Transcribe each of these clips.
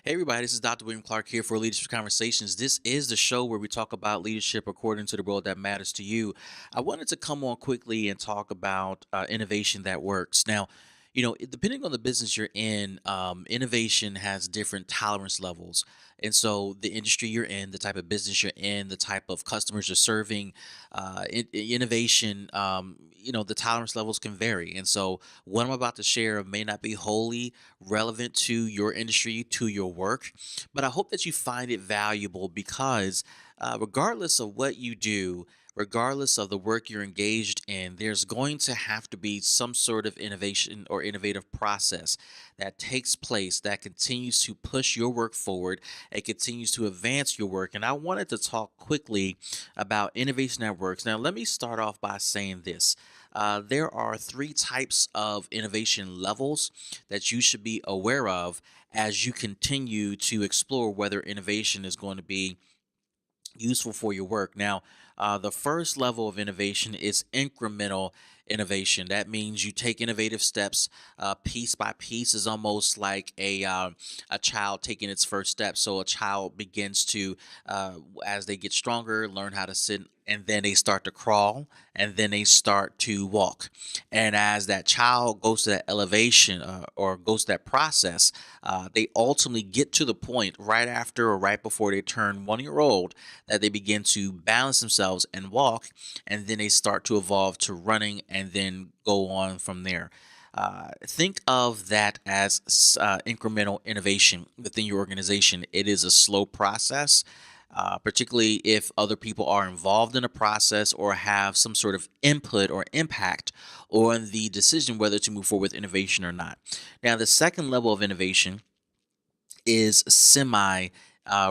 Hey, everybody, this is Dr. William Clark here for Leadership Conversations. This is the show where we talk about leadership according to the world that matters to you. I wanted to come on quickly and talk about innovation that works. Now, depending on the business you're in, innovation has different tolerance levels. And so, the industry you're in, the type of business you're in, the type of customers you're serving, innovation, the tolerance levels can vary. And so, what I'm about to share may not be wholly relevant to your industry, to your work. But I hope that you find it valuable because, regardless of what you do, regardless of the work you're engaged in, there's going to have to be some sort of innovation or innovative process that takes place that continues to push your work forward and continues to advance your work. And I wanted to talk quickly about innovation that works. Now, let me start off by saying this. There are three types of innovation levels that you should be aware of as you continue to explore whether innovation is going to be useful for your work. Now, the first level of innovation is incremental innovation. That means you take innovative steps piece by piece. Is almost like a child taking its first step. So a child begins to, as they get stronger, learn how to sit, and then they start to crawl, and then they start to walk. And as that child goes to that elevation or goes to that process, they ultimately get to the point right after or right before they turn 1 year old that they begin to balance themselves and walk, and then they start to evolve to running and then go on from there. Think of that as incremental innovation within your organization. It is a slow process, particularly if other people are involved in a process or have some sort of input or impact on the decision whether to move forward with innovation or not. Now, the second level of innovation is semi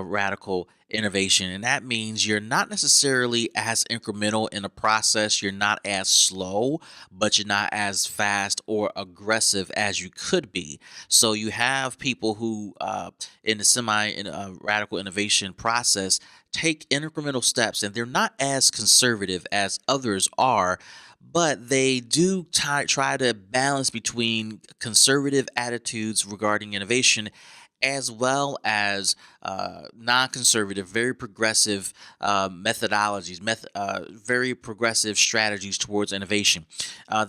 radical innovation. And that means you're not necessarily as incremental in the process. You're not as slow, but you're not as fast or aggressive as you could be. So you have people who, in the radical innovation process, take incremental steps and they're not as conservative as others are, but they do try to balance between conservative attitudes regarding innovation as well as non-conservative, very progressive methodologies, very progressive strategies towards innovation.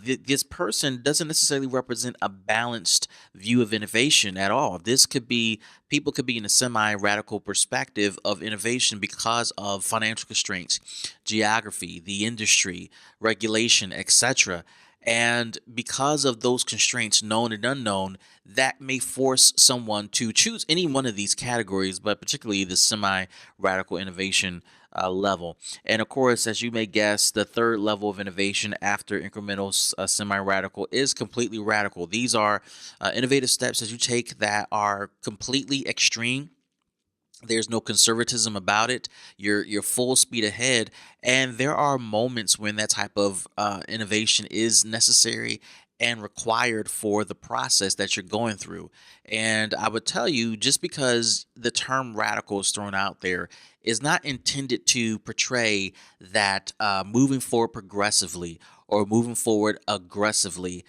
This person doesn't necessarily represent a balanced view of innovation at all. This could be People could be in a semi-radical perspective of innovation because of financial constraints, geography, the industry, regulation, etc. And because of those constraints, known and unknown, that may force someone to choose any one of these categories, but particularly the semi radical innovation level. And of course, as you may guess, the third level of innovation after incremental semi radical is completely radical. These are innovative steps that you take that are completely extreme. There's no conservatism about it. You're full speed ahead, and there are moments when that type of innovation is necessary and required for the process that you're going through. And I would tell you, just because the term radical is thrown out there, is not intended to portray that moving forward progressively or moving forward aggressively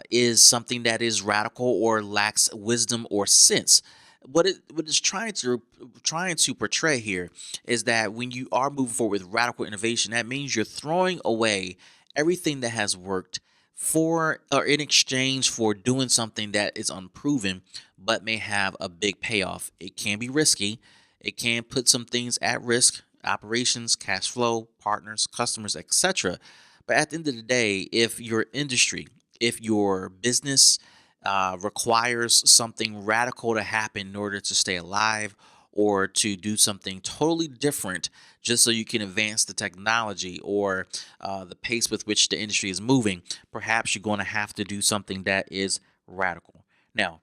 is something that is radical or lacks wisdom or sense. What it's trying to portray here is that when you are moving forward with radical innovation, that means you're throwing away everything that has worked for or in exchange for doing something that is unproven but may have a big payoff. It can be risky. It can put some things at risk, operations, cash flow, partners, customers, etc. But at the end of the day, if your industry, if your business requires something radical to happen in order to stay alive or to do something totally different just so you can advance the technology or the pace with which the industry is moving, perhaps you're going to have to do something that is radical. Now,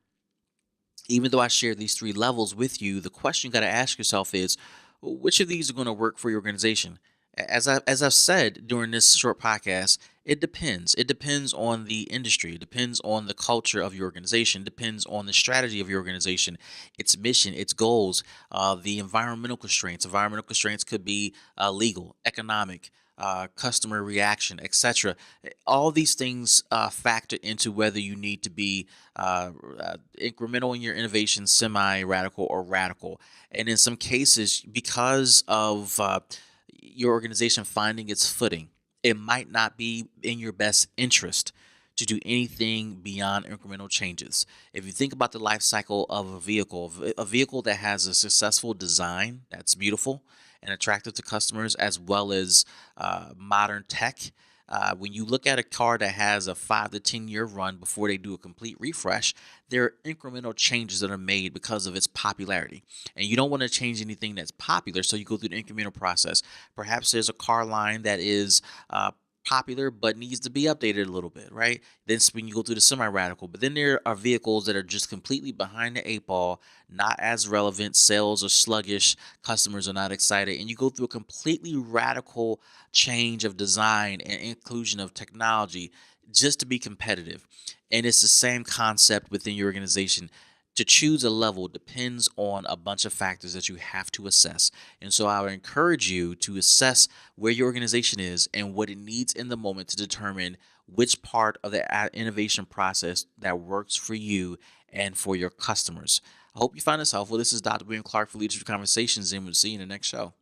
even though I share these three levels with you, the question you got to ask yourself is which of these are going to work for your organization? As I've said during this short podcast, it depends. It depends on the industry. It depends on the culture of your organization. It depends on the strategy of your organization, its mission, its goals, the environmental constraints. Environmental constraints could be legal, economic, customer reaction, etc. All these things factor into whether you need to be incremental in your innovation, semi-radical, or radical. And in some cases, because of your organization finding its footing, it might not be in your best interest to do anything beyond incremental changes. If you think about the life cycle of a vehicle that has a successful design that's beautiful and attractive to customers, as well as modern tech. When you look at a car that has a 5 to 10 year run before they do a complete refresh, there are incremental changes that are made because of its popularity. And you don't want to change anything that's popular, so you go through the incremental process. Perhaps there's a car line that is popular but needs to be updated a little bit, right? Then when you go through the semi-radical, but then there are vehicles that are just completely behind the eight ball, not as relevant, sales are sluggish, customers are not excited, and you go through a completely radical change of design and inclusion of technology just to be competitive. And it's the same concept within your organization. To choose a level depends on a bunch of factors that you have to assess. And so I would encourage you to assess where your organization is and what it needs in the moment to determine which part of the innovation process that works for you and for your customers. I hope you find this helpful. This is Dr. William Clark for Leadership Conversations, and we'll see you in the next show.